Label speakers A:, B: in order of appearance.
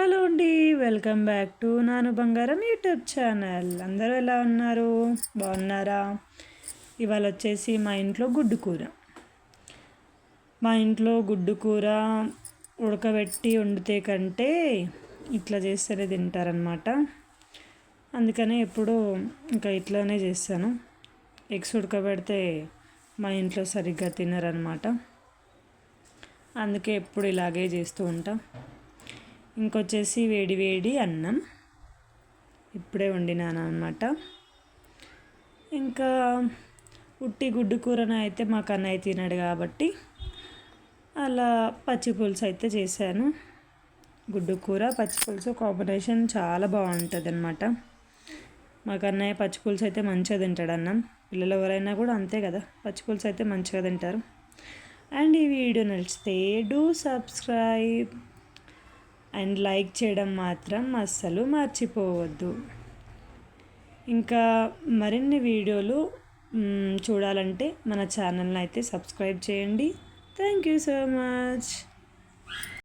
A: Hello అండి, welcome back to నాను బంగారం యూట్యూబ్ ఛానల్. అందరూ ఎలా ఉన్నారు? బాగున్నారా? ఇవాళ వచ్చేసి మా ఇంట్లో గుడ్డు కూర. మా ఇంట్లో గుడ్డు కూర ఉడకబెట్టి వండితే కంటే ఇట్లా చేస్తేనే తింటారనమాట. అందుకనే ఎప్పుడు ఇంకా ఇట్లానే చేస్తాను. ఎగ్స్ ఉడకబెడితే మా ఇంట్లో సరిగ్గా తినరనమాట. అందుకే ఎప్పుడు ఇలాగే చేస్తూ ఉంటాం. ఇంకొచ్చేసి వేడి వేడి అన్నం ఇప్పుడే వండినాను అనమాట. ఇంకా ఉట్టి గుడ్డు కూరను అయితే మా కన్నయ్య తినడు కాబట్టి అలా పచ్చి పులుసు అయితే చేశాను. గుడ్డు కూర పచ్చి పులుసు కాంబినేషన్ చాలా బాగుంటుంది అనమాట. మా కన్నయ్య పచ్చి పులుసు అయితే మంచిగా తింటాడు అన్నం. పిల్లలు ఎవరైనా కూడా అంతే కదా, పచ్చి పులుసు అయితే మంచిగా తింటారు. అండ్ ఈ వీడియో నచ్చితే డూ సబ్స్క్రైబ్ అండ్ లైక్ చేయడం మాత్రం అస్సలు మర్చిపోవద్దు. ఇంకా మరిన్ని వీడియోలు చూడాలంటే మన ఛానల్ని అయితే సబ్స్క్రైబ్ చేయండి. Thank you so much.